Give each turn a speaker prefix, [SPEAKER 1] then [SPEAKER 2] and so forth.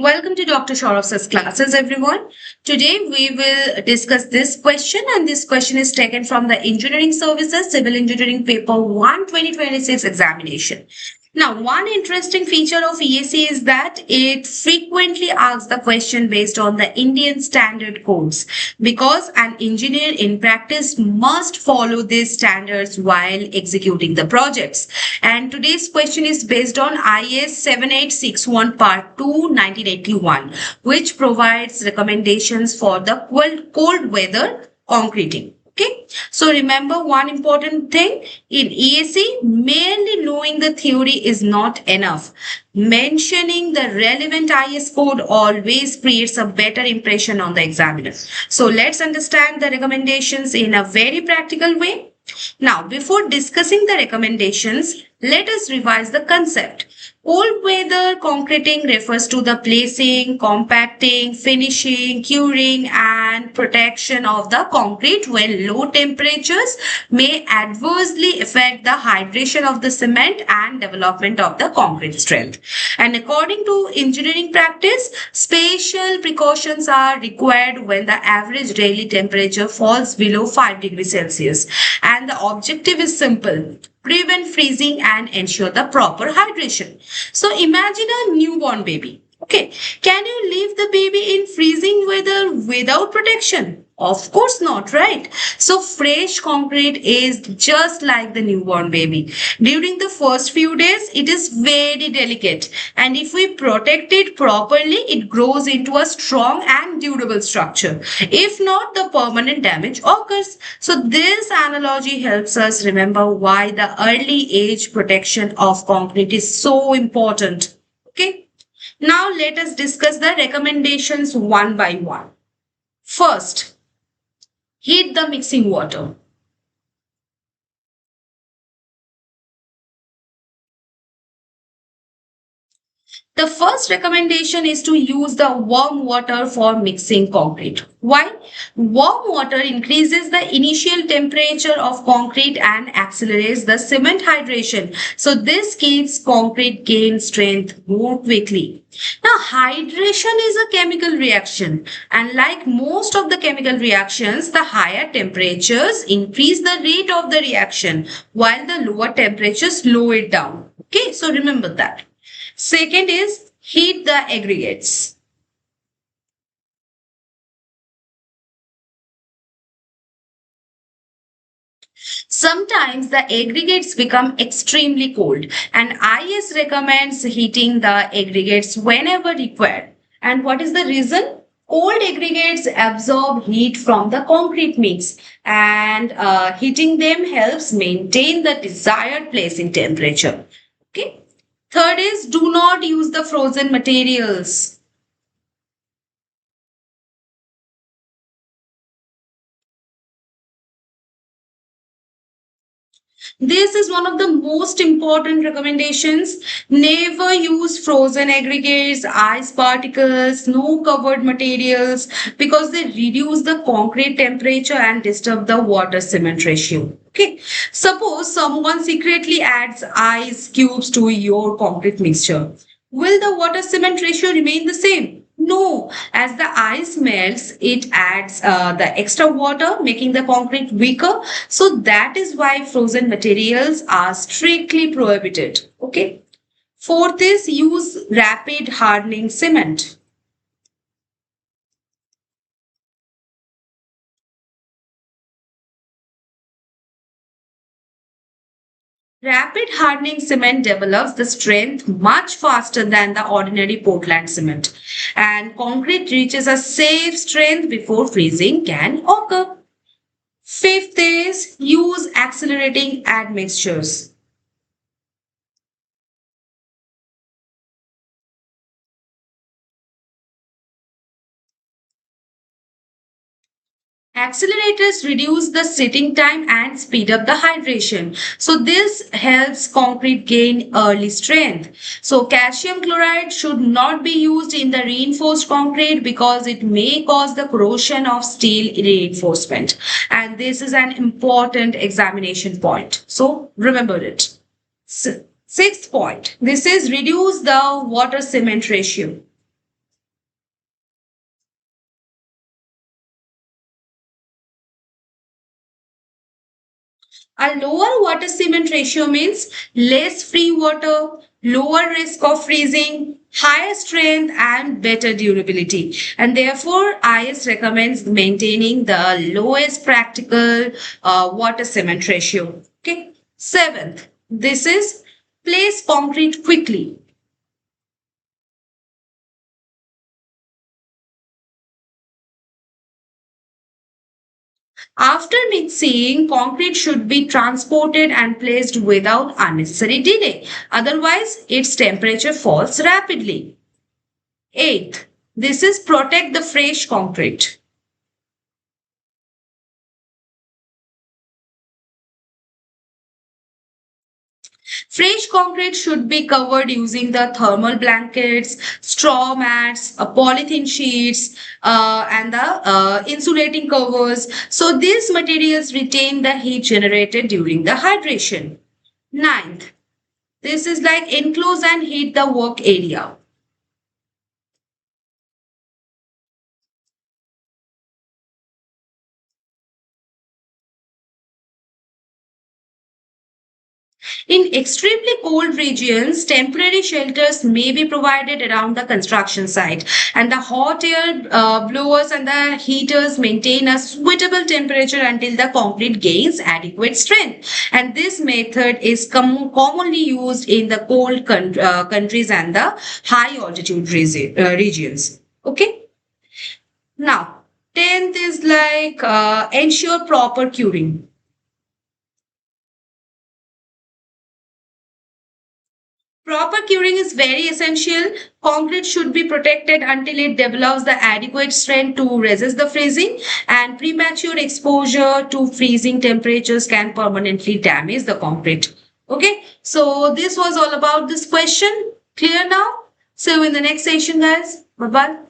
[SPEAKER 1] Welcome to Dr. Saurav's classes, everyone. Today we will discuss this question, and this question is taken from the Engineering Services Civil Engineering Paper 1 2026 examination. Now, one interesting feature of ESE is that it frequently asks the question based on the Indian standard codes because an engineer in practice must follow these standards while executing the projects. And today's question is based on IS 7861 Part 2 1981, which provides recommendations for the cold weather concreting. Okay, so remember one important thing in ESE, merely knowing the theory is not enough. Mentioning the relevant IS code always creates a better impression on the examiner. So let's understand the recommendations in a very practical way. Now, before discussing the recommendations, let us revise the concept. Cold weather concreting refers to the placing, compacting, finishing, curing, and protection of the concrete when low temperatures may adversely affect the hydration of the cement and development of the concrete strength. And according to engineering practice, special precautions are required when the average daily temperature falls below 5 degrees Celsius. And the objective is simple: prevent freezing and ensure the proper hydration. So imagine a newborn baby. Okay, can you leave the baby in freezing weather without protection? Of course not, right? So fresh concrete is just like the newborn baby. During the first few days, it is very delicate, and if we protect it properly, it grows into a strong and durable structure. If not, the permanent damage occurs. So this analogy helps us remember why the early age protection of concrete is so important. Okay. Now let us discuss the recommendations one by one. First, heat the mixing water. The first recommendation is to use the warm water for mixing concrete. Why? Warm water increases the initial temperature of concrete and accelerates the cement hydration. So this keeps concrete gain strength more quickly. Now, hydration is a chemical reaction, and like most of the chemical reactions, the higher temperatures increase the rate of the reaction while the lower temperatures slow it down. Okay, so remember that. Second is heat the aggregates. Sometimes the aggregates become extremely cold, and IS recommends heating the aggregates whenever required. And what is the reason? Cold aggregates absorb heat from the concrete mix, and heating them helps maintain the desired placing temperature. Okay. Third is do not use the frozen materials. This is one of the most important recommendations. Never use frozen aggregates, ice particles, snow covered materials because they reduce the concrete temperature and disturb the water cement ratio. Okay. Suppose someone secretly adds ice cubes to your concrete mixture. Will the water cement ratio remain the same? No, as the ice melts, it adds the extra water, making the concrete weaker. So that is why frozen materials are strictly prohibited. Okay. Fourth is use rapid hardening cement. Rapid hardening cement develops the strength much faster than the ordinary Portland cement, and concrete reaches a safe strength before freezing can occur. Fifth is use accelerating admixtures. Accelerators reduce the sitting time and speed up the hydration. So this helps concrete gain early strength. So calcium chloride should not be used in the reinforced concrete because it may cause the corrosion of steel reinforcement. And this is an important examination point. So remember it. Sixth point. This is reduce the water cement ratio. A lower water cement ratio means less free water, lower risk of freezing, higher strength and better durability. And therefore, IS recommends maintaining the lowest practical water cement ratio. Okay. Seventh, this is place concrete quickly. After mixing, concrete should be transported and placed without unnecessary delay. Otherwise, its temperature falls rapidly. Eighth, this is protect the fresh concrete. Fresh concrete should be covered using the thermal blankets, straw mats, polythene sheets, and the insulating covers. So these materials retain the heat generated during the hydration. Ninth, this is like enclose and heat the work area. In extremely cold regions, temporary shelters may be provided around the construction site, and the hot air blowers and the heaters maintain a suitable temperature until the concrete gains adequate strength. And this method is commonly used in the cold countries and the high altitude regions. Okay. Now, 10th is like ensure proper curing. Proper curing is very essential. Concrete should be protected until it develops the adequate strength to resist the freezing, and premature exposure to freezing temperatures can permanently damage the concrete. Okay, so this was all about this question. Clear now? See you in the next session, guys. Bye bye.